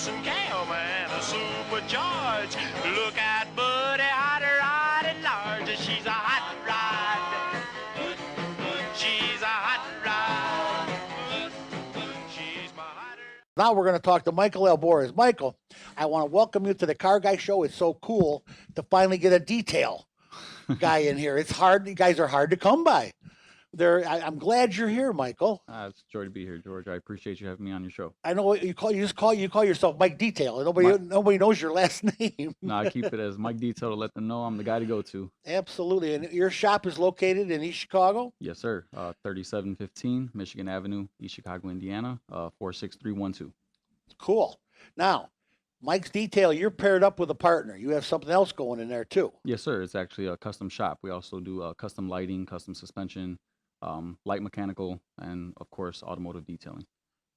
racing cowman, a supercharged. Look at Buddy, hot rod at large. She's a hot rod. She's a hot rod. She's my hot rod. Now we're going to talk to Michael Alboris. Michael, I want to welcome you to the Carguy Show. It's so cool to finally get a detail guy in here. It's hard. You guys are hard to come by. I'm glad you're here, Michael. It's a joy to be here, George. I appreciate you having me on your show. I know what you call yourself Mike Detail. Nobody knows your last name. No, I keep it as Mike Detail to let them know I'm the guy to go to. Absolutely. And your shop is located in East Chicago? Yes, sir. 3715 Michigan Avenue, East Chicago, Indiana, 46312. Cool. Now, Mike's Detail, you're paired up with a partner. You have something else going in there too. Yes, sir. It's actually a custom shop. We also do custom lighting, custom suspension, light mechanical, and of course, automotive detailing.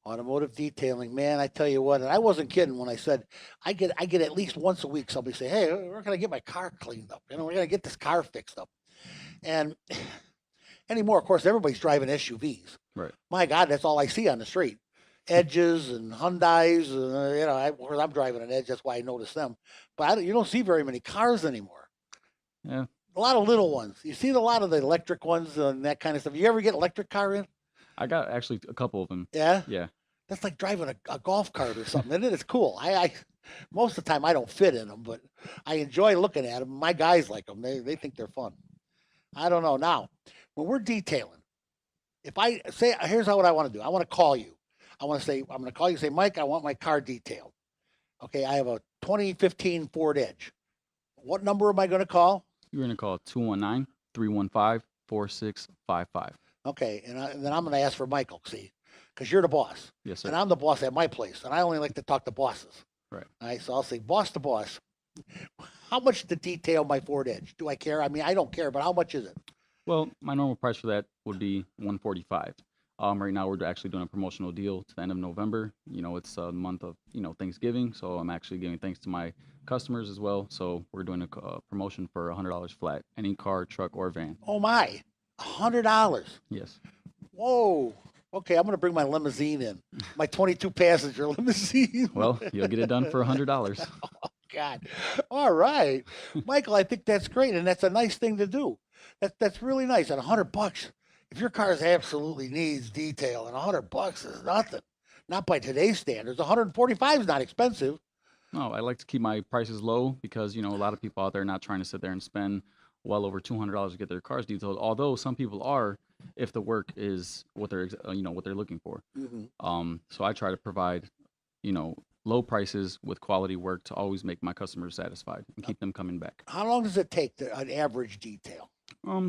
Automotive detailing, man, I tell you what, and I wasn't kidding when I said I get at least once a week somebody say, hey, we're going to get my car cleaned up. We're going to get this car fixed up. And anymore, of course, everybody's driving SUVs. Right. My God, that's all I see on the street. Edges and Hyundais, and, I'm driving an Edge, that's why I notice them. But you don't see very many cars anymore. Yeah. A lot of little ones. You see a lot of the electric ones and that kind of stuff. You ever get an electric car in? I got actually a couple of them. Yeah? Yeah. That's like driving a golf cart or something, isn't it? It's cool. I most of the time I don't fit in them, but I enjoy looking at them. My guys like them. They think they're fun. I don't know. Now, when we're detailing, if I say, here's what I want to do. I want to call you. I'm going to call you and say, Mike, I want my car detailed. Okay, I have a 2015 Ford Edge. What number am I going to call? You're going to call 219-315-4655. Okay, and then I'm going to ask for Michael, see, because you're the boss. Yes, sir. And I'm the boss at my place, and I only like to talk to bosses. Right. All right, so I'll say, boss to boss, how much to detail my Ford Edge? Do I care? I mean, I don't care, but how much is it? Well, my normal price for that would be $145. Right now we're actually doing a promotional deal to the end of November. It's a month of, Thanksgiving. So I'm actually giving thanks to my customers as well. So we're doing a promotion for $100 flat, any car, truck, or van. Oh my, $100. Yes. Whoa. Okay, I'm going to bring my limousine in, my 22 passenger limousine. Well, you'll get it done for $100. Oh God. All right. Michael, I think that's great. And that's a nice thing to do. That's really nice. At $100, if your car absolutely needs detail, and $100 is nothing, not by today's standards. 145 is not expensive. No, I like to keep my prices low because, a lot of people out there are not trying to sit there and spend well over $200 to get their cars detailed. Although some people are, if the work is what they're, what they're looking for. Mm-hmm. So I try to provide, low prices with quality work to always make my customers satisfied and keep them coming back. How long does it take an average detail?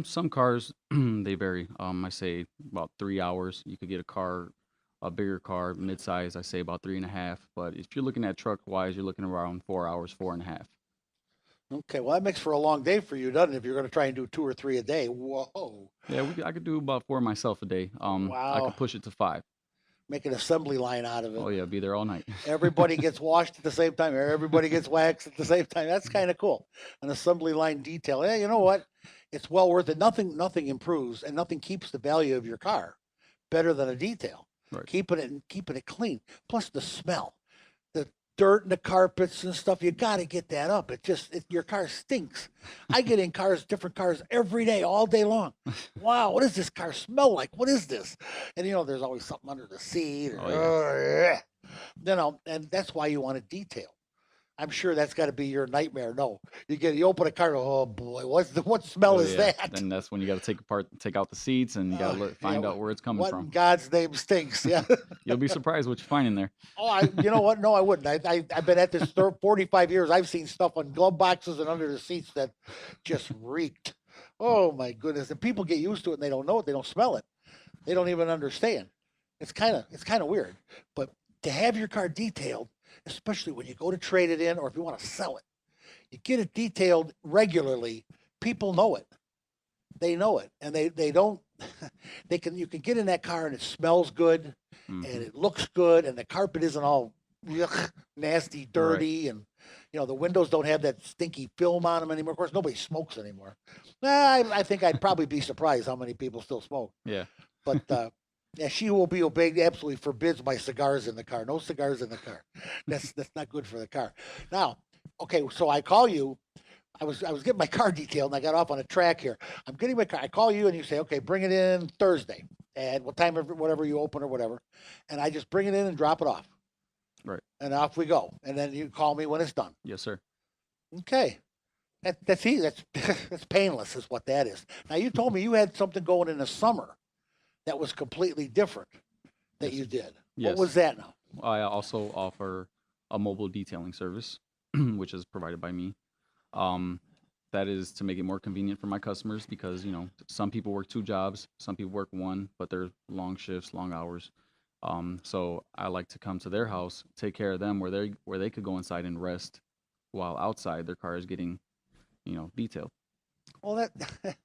Some cars, they vary. I say about 3 hours. You could get a bigger car, mid-size, I say about 3.5. But if you're looking at truck-wise, you're looking around 4 hours, 4.5. Okay, well, that makes for a long day for you, doesn't it, if you're going to try and do 2 or 3 a day? Whoa. Yeah, I could do about 4 myself a day. I Wow. could push it to 5. Make an assembly line out of it. Oh, yeah, be there all night. Everybody gets washed at the same time. Everybody gets waxed at the same time. That's kind of cool. An assembly line detail. Hey, you know what? It's well worth it. Nothing improves and nothing keeps the value of your car better than a detail. Right. Keeping it clean. Plus the smell, the dirt and the carpets and stuff. You got to get that up. Your car stinks. I get in different cars every day, all day long. Wow, what does this car smell like? What is this? And there's always something under the seat. And that's why you want to detail. I'm sure that's got to be your nightmare. No, you open a car. Oh boy, what smell is that? Then that's when you got to take out the seats, and you got to find out where it's coming what from. In God's name stinks? Yeah. You'll be surprised what you find in there. Oh, you know what? No, I wouldn't. I've been at this 45 years. I've seen stuff on glove boxes and under the seats that just reeked. Oh my goodness! And people get used to it, and they don't know it. They don't smell it. They don't even understand. It's kind of weird. But to have your car detailed, especially when you go to trade it in or if you want to sell it, you get it detailed regularly. People know it. They know it, and they don't. You can get in that car and it smells good, and it looks good, and the carpet isn't all nasty, dirty, right. And the windows don't have that stinky film on them anymore. Of course, nobody smokes anymore. I think I'd probably be surprised how many people still smoke. Yeah. But Yeah, she will be obeyed. Absolutely forbids my cigars in the car. No cigars in the car. That's not good for the car. Now, okay, so I call you. I was getting my car detailed and I got off on a track here. I'm getting my car. I call you and you say, okay, bring it in Thursday at what time, whatever you open or whatever, and I just bring it in and drop it off, Right. and off we go. And then you call me when it's done. Yes, sir. Okay, that's easy. That's that's painless, is what that is. Now you told me you had something going in the summer that was completely different that Yes. you did. Yes. What was that now? I also offer a mobile detailing service, which is provided by me. Um, that is to make it more convenient for my customers because, some people work 2 jobs, some people work one, but they're long shifts, long hours. So I like to come to their house, take care of them where they could go inside and rest while outside their car is getting, detailed. Well, that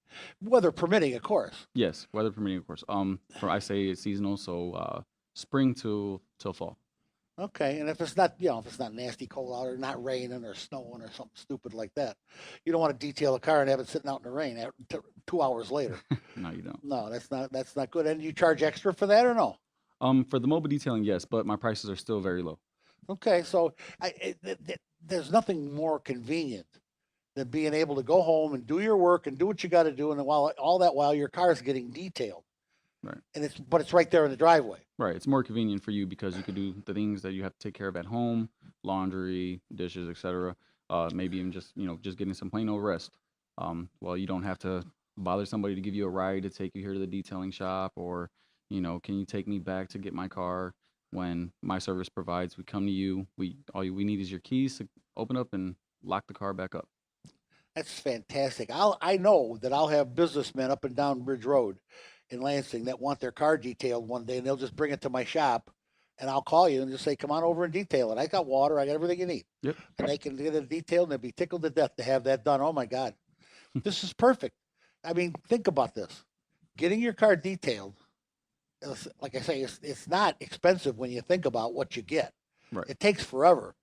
weather permitting, of course. Yes, weather permitting, of course. I say it's seasonal, so spring till fall. Okay, and if it's not, if it's not nasty cold out or not raining or snowing or something stupid like that, you don't want to detail a car and have it sitting out in the rain 2 hours later. No, you don't. No, that's not good. And you charge extra for that or no? For the mobile detailing, yes, but my prices are still very low. Okay, so there's nothing more convenient than being able to go home and do your work and do what you got to do, and while all that while your car is getting detailed, Right. and it's right there in the driveway. Right. It's more convenient for you because you could do the things that you have to take care of at home, laundry, dishes, etc. Maybe even just getting some plain old rest. Well, you don't have to bother somebody to give you a ride to take you here to the detailing shop, or, can you take me back to get my car? When my service provides, we come to you. We need is your keys to open up and lock the car back up. That's fantastic. I know that I'll have businessmen up and down Bridge Road in Lansing that want their car detailed one day, and they'll just bring it to my shop, and I'll call you and just say, "Come on over and detail it. I got water. I got everything you need." Yep. And they can get it detailed, and they'll be tickled to death to have that done. Oh my God, this is perfect. I mean, think about this: getting your car detailed. Like I say, it's not expensive when you think about what you get. Right. It takes forever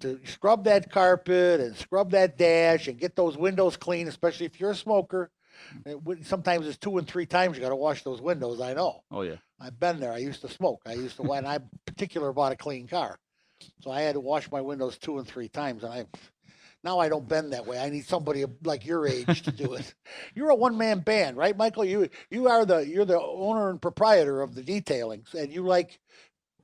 to scrub that carpet and scrub that dash and get those windows clean, especially if you're a smoker. Sometimes it's 2 and 3 times you got to wash those windows. I know. Oh yeah. I've been there. I used to smoke. And I'm particular about a clean car, so I had to wash my windows 2 and 3 times. And now I don't bend that way. I need somebody like your age to do it. You're a one-man band, right, Michael? You're the owner and proprietor of the detailings, and you like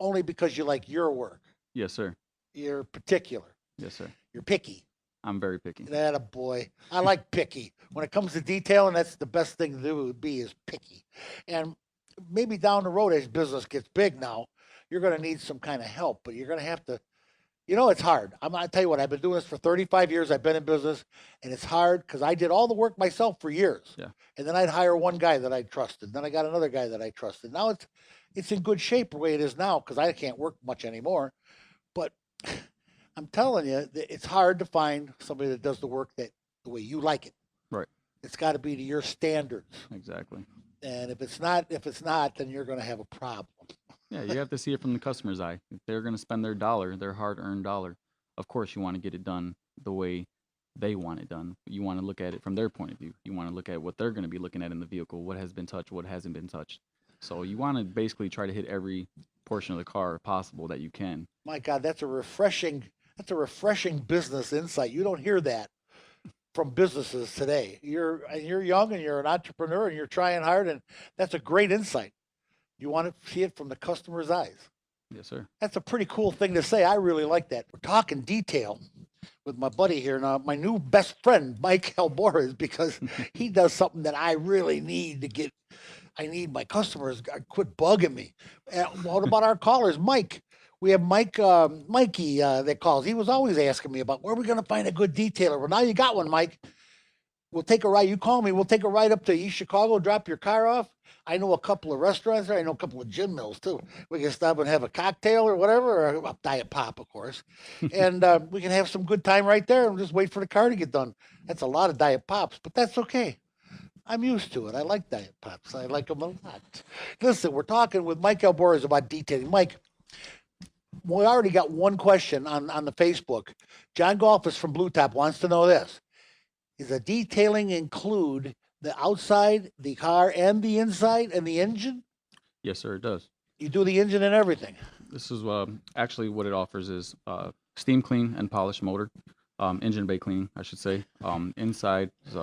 only because you like your work. Yes, sir. You're particular. Yes, sir. You're picky. I'm very picky. That a boy. I like picky. When it comes to detailing, that's the best thing to do would be is picky. And maybe down the road as business gets big now, you're going to need some kind of help, but you're going to have to, it's hard. I'll tell you what, I've been doing this for 35 years. I've been in business, and it's hard because I did all the work myself for years. Yeah. And then I'd hire one guy that I trusted. Then I got another guy that I trusted. Now it's in good shape the way it is now because I can't work much anymore. But I'm telling you, it's hard to find somebody that does the work the way you like it. Right. It's got to be to your standards. Exactly. And if it's not, then you're going to have a problem. Yeah, you have to see it from the customer's eye. If they're going to spend their dollar, their hard-earned dollar, of course you want to get it done the way they want it done. You want to look at it from their point of view. You want to look at what they're going to be looking at in the vehicle, what has been touched, what hasn't been touched. So you want to basically try to hit every portion of the car possible that you can. My God, that's a refreshing business insight. You don't hear that from businesses today. You're young and you're an entrepreneur and you're trying hard, and that's a great insight. You want to see it from the customer's eyes. Yes, sir. That's a pretty cool thing to say. I really like that. We're talking detail with my buddy here now, my new best friend, Mike Alboras, because he does something that I really need to get. I need my customers quit bugging me. What about our callers, Mike? We have Mikey that calls. He was always asking me about where we're going to find a good detailer. Well, now you got one, Mike. We'll take a ride. You call me. We'll take a ride up to East Chicago, drop your car off. I know a couple of restaurants there. I know a couple of gin mills, too. We can stop and have a cocktail or whatever, or a Diet Pop, of course. And we can have some good time right there and just wait for the car to get done. That's a lot of Diet Pops, but that's okay. I'm used to it. I like Diet Pops. I like them a lot. Listen, we're talking with Mike Alboras about detailing. Mike, we already got one question on the Facebook. John Golfus from Blue Top wants to know this. Is the detailing include the outside, the car, and the inside and the engine? Yes, sir, it does. You do the engine and everything. This is actually what it offers is steam clean and polish motor, engine bay cleaning, I should say. Inside is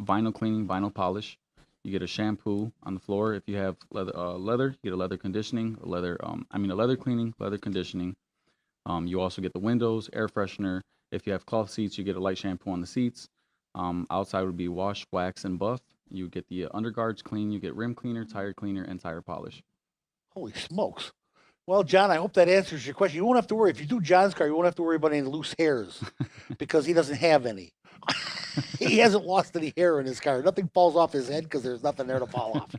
vinyl cleaning, vinyl polish. You get a shampoo on the floor. If you have leather, you get a leather conditioning, a leather cleaning, leather conditioning. You also get the windows, air freshener. If you have cloth seats, you get a light shampoo on the seats. Outside would be wash, wax, and buff. You get the underguards clean. You get rim cleaner, tire cleaner, and tire polish. Holy smokes. Well, John, I hope that answers your question. You won't have to worry. If you do John's car, you won't have to worry about any loose hairs because he doesn't have any. He hasn't lost any hair in his car. Nothing falls off his head because there's nothing there to fall off.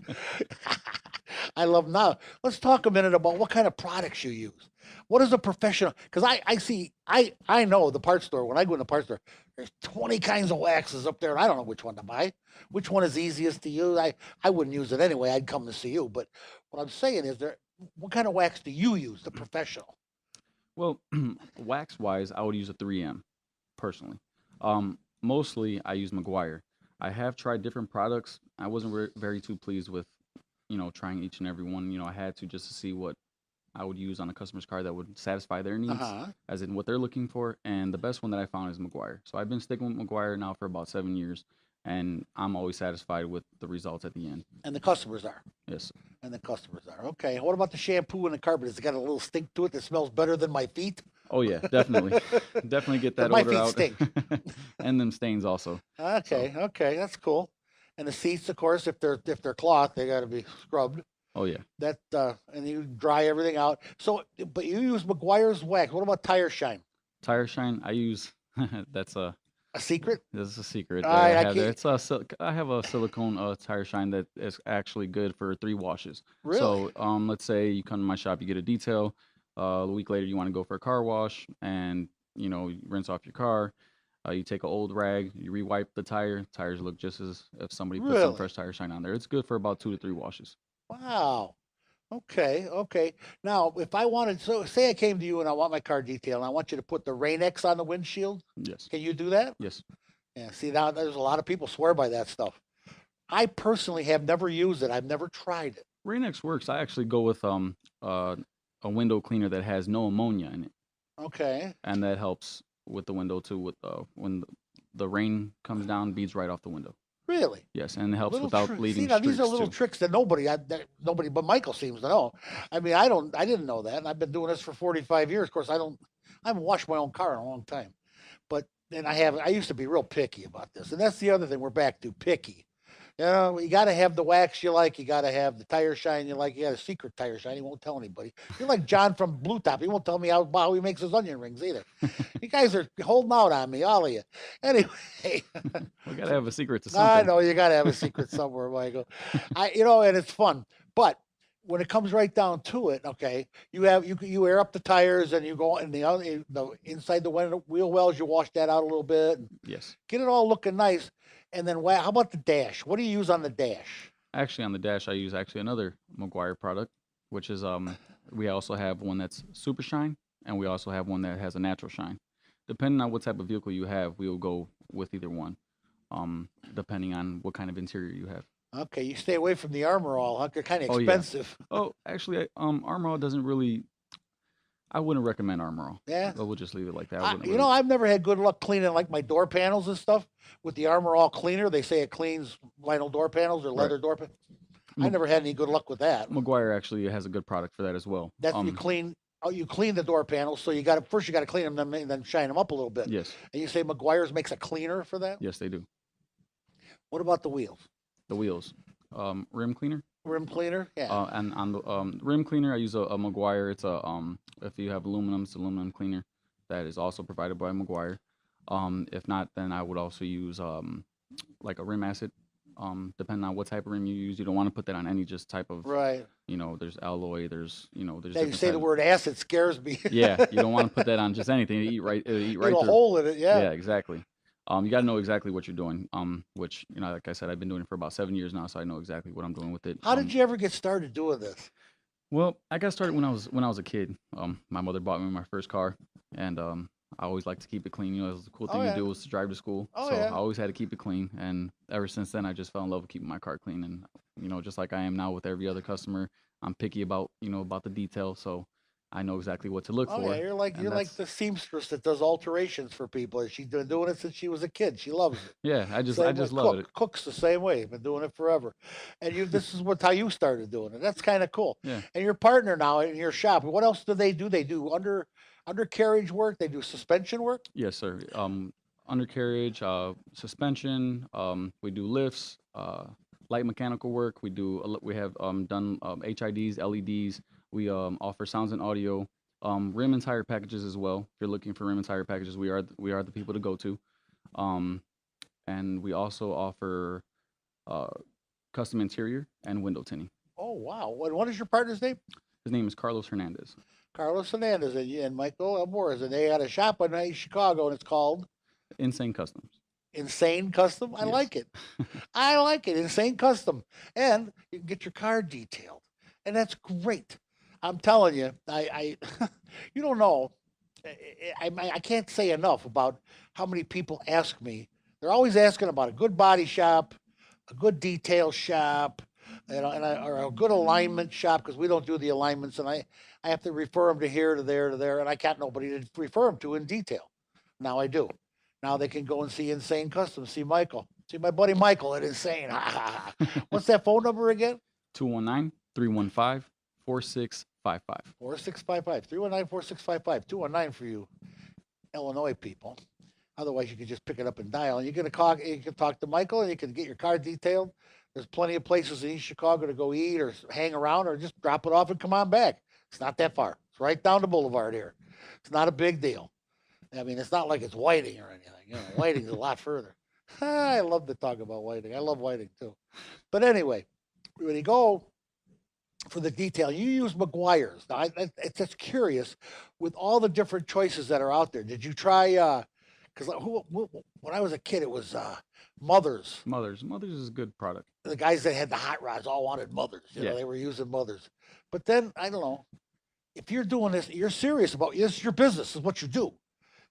I love now. Let's talk a minute about what kind of products you use. What is a professional? Because I know the parts store. When I go in the parts store, there's 20 kinds of waxes up there, and I don't know which one to buy. Which one is easiest to use? I wouldn't use it anyway. I'd come to see you. But what I'm saying is, what kind of wax do you use, the professional? Well, wax wise, I would use a 3M personally. Mostly I use McGuire. I have tried different products. I wasn't very too pleased with, trying each and every one. I had to just to see what I would use on a customer's car that would satisfy their needs, as in what they're looking for. And the best one that I found is McGuire. So I've been sticking with McGuire now for about 7 years, and I'm always satisfied with the results at the end. And the customers are. Yes. And the customers are. Okay. What about the shampoo and the carpet? Has it got a little stink to it that smells better than my feet? Oh yeah, definitely. Definitely get that My odor feet out. stink. And them stains also. Okay. Okay. That's cool. And the seats, of course, if they're cloth, they got to be scrubbed. Oh yeah. That and you dry everything out. So, but you use McGuire's wax. What about Tire Shine? Tire Shine, I use. That's A secret? This is a secret. All right, I I have there. can't- It's I have a silicone tire shine that is actually good for 3 washes. Really? So let's say you come to my shop, you get a detail. A week later, you want to go for a car wash, and you rinse off your car. You take an old rag, you rewipe the tire. Tires look just as if somebody put some Really? fresh tire shine on there. It's good for about 2 to 3 washes. Wow. Okay. Okay. Now, if I wanted, so say I came to you and I want my car detailed, and I want you to put the Rain-X on the windshield. Yes. Can you do that? Yes. Yeah. See, now there's a lot of people swear by that stuff. I personally have never used it. I've never tried it. Rain-X works. I actually go with a window cleaner that has no ammonia in it, Okay. and that helps with the window too. With when the rain comes down, beads right off the window. Really? Yes, and it helps Little without trick- leaving See, now these are streaks little too. tricks that nobody but Michael seems to know. I mean, I didn't know that, and I've been doing this for 45 years. Of course, I haven't washed my own car in a long time, but and I used to be real picky about this, and that's the other thing we're back to, picky. You got to have the wax you like. You got to have the tire shine you like. You got a secret tire shine. He won't tell anybody. You're like John from Blue Top. He won't tell me how he makes his onion rings either. You guys are holding out on me, all of you. Anyway, We gotta have a secret to I something. know you got to have a secret somewhere, Michael. And it's fun. But when it comes right down to it, okay, you air up the tires and you go in the inside the wheel wells. You wash that out a little bit and Yes. get it all looking nice. And then how about the dash? What do you use on the dash? Actually, on the dash, I use actually another McGuire product, which is we also have one that's super shine, and we also have one that has a natural shine. Depending on what type of vehicle you have, we will go with either one, depending on what kind of interior you have. Okay, you stay away from the Armor All, huh? They're kind of Oh, yeah. expensive. Oh, actually, Armor All doesn't really. I wouldn't recommend Armor All. Yeah. But we'll just leave it like that. I I, wouldn't you really- know, I've never had good luck cleaning like my door panels and stuff with the Armor All cleaner. They say it cleans vinyl door panels or leather door panels. I Mm. never had any good luck with that. McGuire actually has a good product for that as well. That's you clean. Oh, you clean the door panels, so you got to first you got to clean them, then shine them up a little bit. Yes. And you say McGuire's makes a cleaner for that. Yes, they do. What about the wheels? The wheels, rim cleaner. Rim cleaner? Yeah. And on the rim cleaner, I use a McGuire. It's a if you have aluminum, it's aluminum cleaner. That is also provided by McGuire. If not, then I would also use like a rim acid. Depending on what type of rim you use, you don't want to put that on any just type of. Right. There's alloy. There's there's. Yeah, you different say the types. word acid scares me. Yeah, you don't want to put that on just anything. It'll eat right Little through. hole in it. Yeah. Yeah, exactly. You got to know exactly what you're doing. Which like I said, I've been doing it for about 7 years now, so I know exactly what I'm doing with it. How did you ever get started doing this? Well, I got started when I was a kid. My mother bought me my first car, and I always like to keep it clean. It was a cool Oh, thing yeah. to do was to drive to school. Oh, So yeah. I always had to keep it clean, and ever since then, I just fell in love with keeping my car clean. And just like I am now with every other customer, I'm picky about about the detail, so I know exactly what to look Oh for. yeah, And you're like that's the seamstress that does alterations for people. She's been doing it since she was a kid. She loves it. yeah, I Same way, just love it. cooks the same way. Been doing it forever, and you. This is how you started doing it. That's kind of cool. Yeah. And your partner now in your shop. What else do they do? They do undercarriage work. They do suspension work. Yes, sir. Undercarriage, suspension. We do lifts, light mechanical work. We have done HIDs, LEDs. We offer sounds and audio, rim and tire packages as well. If you're looking for rim and tire packages, we are the people to go to. Um, and we also offer uh, custom interior and window tinting. Oh wow! What is your partner's name? His name is Carlos Hernandez. Carlos Hernandez and Michael Amores, and they had a shop in Chicago, and it's called Insane Customs. Insane Custom. I Yes. like it. I like it. Insane Custom, and you can get your car detailed, and that's great. I'm telling you, you don't know. I can't say enough about how many people ask me. They're always asking about a good body shop, a good detail shop, or a good alignment shop because we don't do the alignments, and I have to refer them to here, to there, to there, and I got nobody to refer them to in detail. Now I do. Now they can go and see Insane Custom, see Michael, see my buddy Michael at Insane. What's that phone number again? 219-315-4655. 4655 319 4655 219 for you Illinois people. Otherwise, you can just pick it up and dial. And you can talk to Michael, and you can get your car detailed. There's plenty of places in East Chicago to go eat or hang around, or just drop it off and come on back. It's not that far. It's right down the boulevard here. It's not a big deal. I mean, it's not like it's Whiting or anything. Whiting's a lot further. I love to talk about Whiting. I love Whiting too. But anyway, when you go for the detail, you use McGuire's. Now, it's just curious with all the different choices that are out there. Did you try? Because when I was a kid, it was Mothers. Mothers is a good product. The guys that had the hot rods all wanted Mothers. Yeah. They were using Mothers. But then I don't know if you're doing this, you're serious about this. Is your business. This is what you do.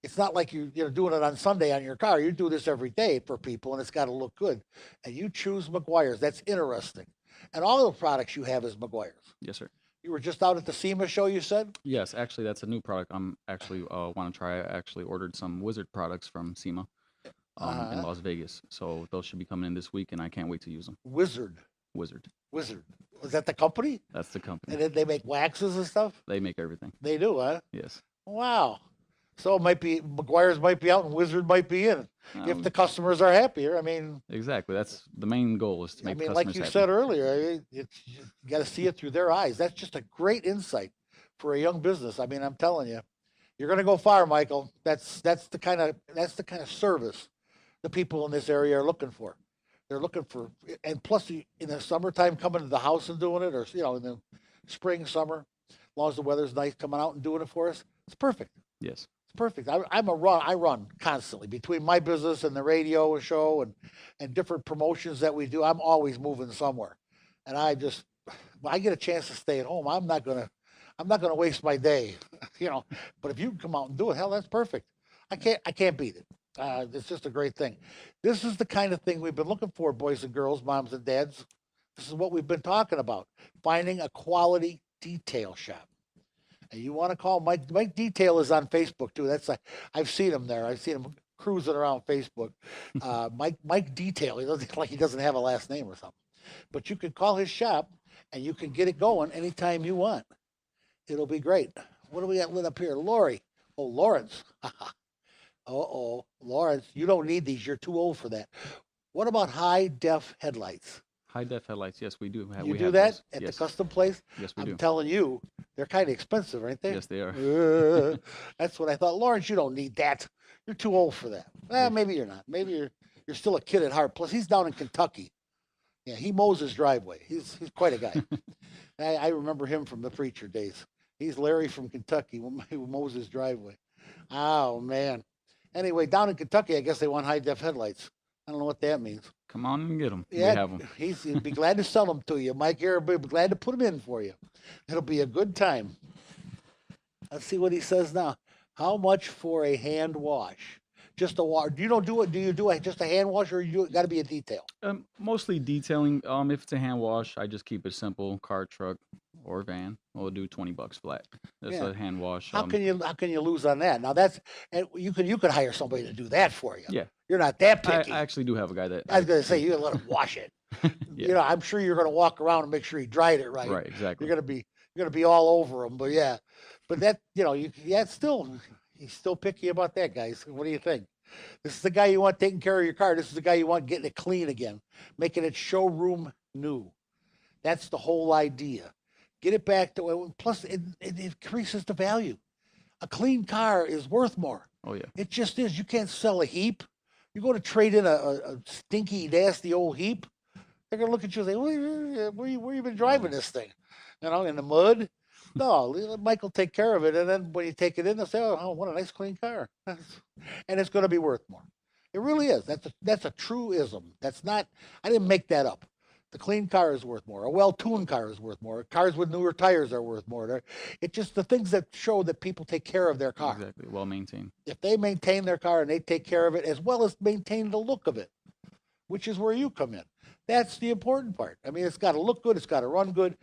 It's not like you're doing it on Sunday on your car. You do this every day for people, and it's got to look good. And you choose McGuire's. That's interesting. And all the products you have is McGuire's. Yes, sir. You were just out at the SEMA show, you said? Yes, actually, that's a new product. I'm actually want to try. I actually ordered some Wizard products from SEMA in Las Vegas, so those should be coming in this week, and I can't wait to use them. Wizard. Wizard. Was that the company? That's the company. And then they make waxes and stuff? They make everything. They do, huh? Yes. Wow. So it might be McGuire's might be out and Wizard might be in. If the customers are happier, I mean. Exactly. That's the main goal, is to make customers like you happy. said earlier, you got to see it through their eyes. That's just a great insight for a young business. I mean, I'm telling you, you're going to go far, Michael. That's the kind of service the people in this area are looking for. They're looking for, and plus in the summertime, coming to the house and doing it, or in the spring, summer, as long as the weather's nice, coming out and doing it for us, it's perfect. Yes. Perfect. I run constantly between my business and the radio show and different promotions that we do. I'm always moving somewhere, and when I get a chance to stay at home, I'm not gonna waste my day, But if you can come out and do it, hell, that's perfect. I can't beat it. It's just a great thing. This is the kind of thing we've been looking for, boys and girls, moms and dads. This is what we've been talking about: finding a quality detail shop. And you want to call Mike Detail is on Facebook too. I've seen him there. I've seen him cruising around Facebook. Mike Detail. He doesn't have a last name or something. But you can call his shop and you can get it going anytime you want. It'll be great. What do we got lit up here? Lori. Oh, Lawrence. Lawrence. You don't need these. You're too old for that. What about high def headlights? High def headlights, yes, we do. You do that those. at Yes. the custom place? Yes, we do. I'm telling you, they're kind of expensive, aren't they? Yes, they are. That's what I thought. Lawrence, you don't need that. You're too old for that. Well, maybe you're not. Maybe you're still a kid at heart. Plus, he's down in Kentucky. Yeah, he mows his driveway. He's quite a guy. I remember him from the preacher days. He's Larry from Kentucky who mows his driveway. Oh, man. Anyway, down in Kentucky, I guess they want high def headlights. I don't know what that means. Come on and get them. Yeah, we have them. He'd be glad to sell them to you. Mike here will be glad to put them in for you. It'll be a good time. Let's see what he says now. How much for a hand wash? Just a wash. Do you do just a hand wash, or you got to be a detail? Mostly detailing. If it's a hand wash, I just keep it simple. Car, truck, or van, we'll do $20 flat. That's Yeah. a hand wash. How can you lose on that? Now that's, and you could hire somebody to do that for you. Yeah, You're not that I picky. actually do have a guy that I was gonna say you let him wash it. yeah, You know, I'm sure you're gonna walk around and make sure he dried it right. right, exactly. You're gonna be all over him. But yeah, but that it's still he's still picky about that, guys. What do you think? This is the guy you want taking care of your car. This is the guy you want getting it clean again, making it showroom new. That's the whole idea. Get it back to, plus it increases the value. A clean car is worth more. Oh yeah, It just is. You can't sell a heap. You go to trade in a stinky, nasty old heap, they're gonna look at you and say, where you been driving this thing? You know, in the mud? No, let Michael take care of it. And then when you take it in, they'll say, oh, what a nice clean car. And it's gonna be worth more. It really is. That's a truism. That's not, I didn't make that up. The clean car is worth more. A well-tuned car is worth more. Cars with newer tires are worth more. It's just the things that show that people take care of their car. exactly. Well maintained. If they maintain their car and they take care of it as well as maintain the look of it, which is where you come in. That's the important part. I mean, it's got to look good. It's got to run good.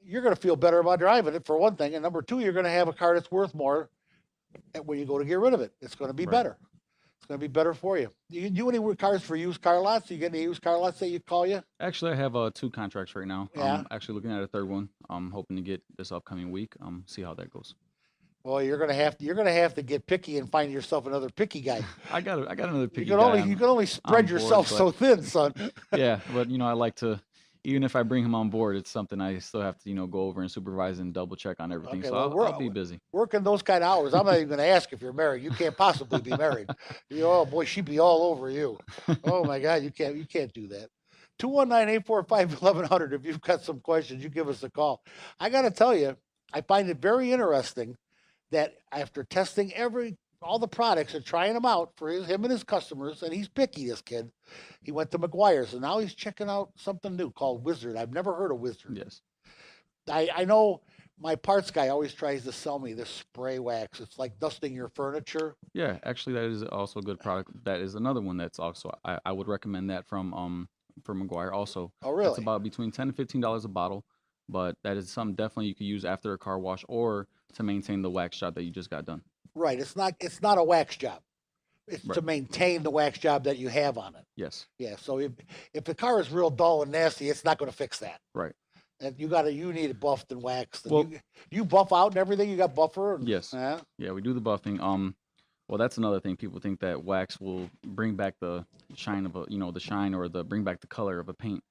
You're going to feel better about driving it for one thing. And number two, you're going to have a car that's worth more when you go to get rid of it. It's going to be Right. better. It's going to be better for you. Do you do any cars for used car lots? You get any used car lots that you call you? Actually, I have 2 contracts right now. Yeah. I'm actually looking at a third one. I'm hoping to get this upcoming week. See how that goes. Well, you're going to have to get picky and find yourself another picky guy. I got another picky You guy. can only spread board, yourself but- so thin, son. Yeah, but I like to, even if I bring him on board, it's something I still have to go over and supervise and double check on everything. Okay, So well, I'll be busy. Working those kind of hours, I'm not even going to ask if you're married. You can't possibly be married. Oh boy, she'd be all over you. Oh my God, you can't do that. 219-845-1100. If you've got some questions, you give us a call. I got to tell you, I find it very interesting that after testing all the products and trying them out for him and his customers, and he's picky, this kid. He went to McGuire's, and now he's checking out something new called Wizard. I've never heard of Wizard. Yes. I know my parts guy always tries to sell me this spray wax. It's like dusting your furniture. Yeah, actually, that is also a good product. That is another one that's also I would recommend that from McGuire also. Oh, really? It's about between $10 and $15 a bottle, but that is something definitely you could use after a car wash or to maintain the wax job that you just got done. Right. It's not a wax job. It's to Right. maintain the wax job that you have on it. Yes. Yeah. So if the car is real dull and nasty, it's not going to fix that. Right. And you need it buffed and waxed. And Well- you buff out and everything. You got buffer. And, Yes. Yeah. Yeah, we do the buffing. Well, that's another thing. People think that wax will bring back the shine of the shine or bring back the color of a paint.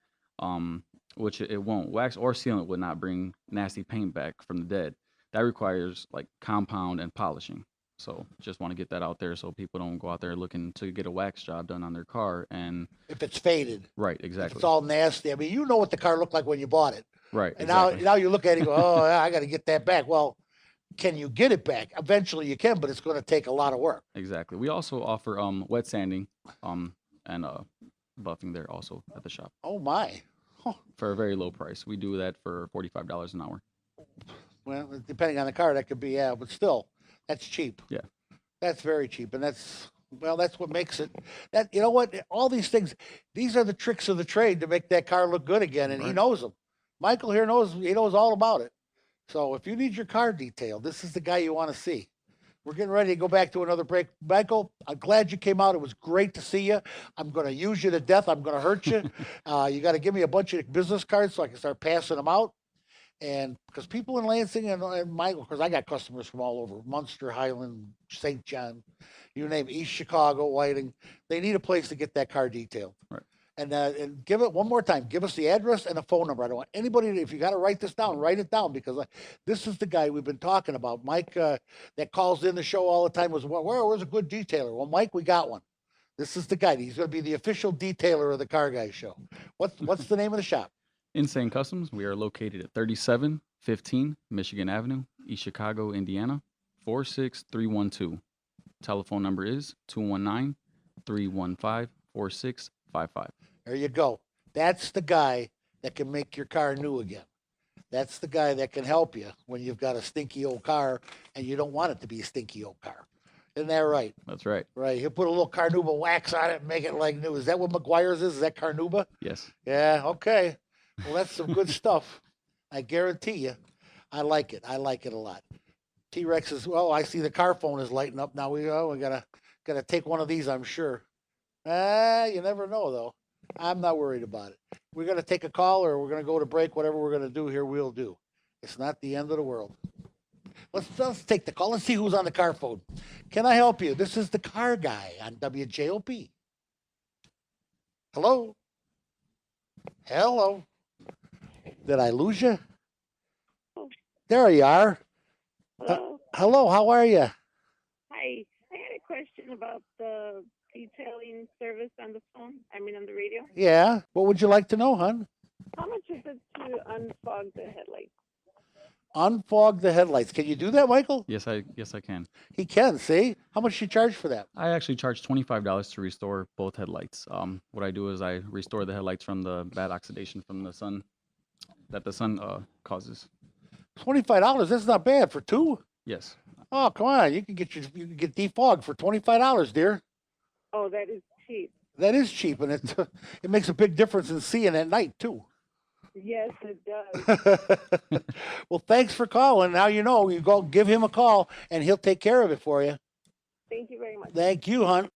Which it won't. Wax or sealant would not bring nasty paint back from the dead. That requires like compound and polishing. So just want to get that out there so people don't go out there looking to get a wax job done on their car. And If it's faded, right, if exactly. it's all nasty. I mean, you know what the car looked like when you bought it. Right, And exactly. now you look at it and go, oh, yeah, I got to get that back. Well, can you get it back? Eventually you can, but it's going to take a lot of work. Exactly. We also offer wet sanding and buffing there also at the shop Oh, my. for a very low price. We do that for $45 an hour. Well, depending on the car, that could be, yeah, but still, that's cheap. Yeah. That's very cheap. And that's what makes it, you know what? All these things, these are the tricks of the trade to make that car look good again. And he Right. knows them. Michael here knows all about it. So if you need your car detailed, this is the guy you want to see. We're getting ready to go back to another break. Michael, I'm glad you came out. It was great to see you. I'm going to use you to death. I'm going to hurt you. You got to give me a bunch of business cards so I can start passing them out. And because people in Lansing and Michael, because I got customers from all over, Munster, Highland, St. John, you name it, East Chicago, Whiting, they need a place to get that car detailed. Right. And give it one more time. Give us the address and a phone number. I don't want anybody, if you got to write this down, write it down, because this is the guy we've been talking about. Mike, that calls in the show all the time, was, where's a good detailer? Well, Mike, we got one. This is the guy. He's going to be the official detailer of the Carguy show. What's the name of the shop? Insane Customs. We are located at 3715 Michigan Avenue, East Chicago, Indiana, 46312. Telephone number is 219-315-4655. There you go. That's the guy that can make your car new again. That's the guy that can help you when you've got a stinky old car and you don't want it to be a stinky old car. Isn't that right? That's right. Right. He'll put a little Carnauba wax on it and make it like new. Is that what McGuire's is? Is that Carnauba? Yes. Yeah. Okay. Well, that's some good stuff. I guarantee you, I like it. I like it a lot. T-Rex is, well, I see the car phone is lighting up now. We gotta take one of these, I'm sure. You never know though. I'm not worried about it. We're gonna take a call or we're gonna go to break. Whatever we're gonna do here, we'll do. It's not the end of the world. Let's take the call. Let's see who's on the car phone. Can I help you? This is the car guy on WJOP. Hello? Hello? Did I lose you? There you are. Hello. Hello, how are you? Hi. I had a question about the detailing service on the phone. I mean, on the radio. Yeah. What would you like to know, hon? How much is it to unfog the headlights? Unfog the headlights. Can you do that, Michael? Yes, I can. He can, see? How much you charge for that? I actually charge $25 to restore both headlights. What I do is I restore the headlights from the bad oxidation from the sun that the sun causes. $25. That's not bad for two. Yes. Oh, come on. You can get defogged for $25, dear. Oh, that is cheap. That is cheap, and it makes a big difference in seeing at night too. Yes, it does. Well, thanks for calling. Now you know. You go give him a call, and he'll take care of it for you. Thank you very much. Thank you, hon.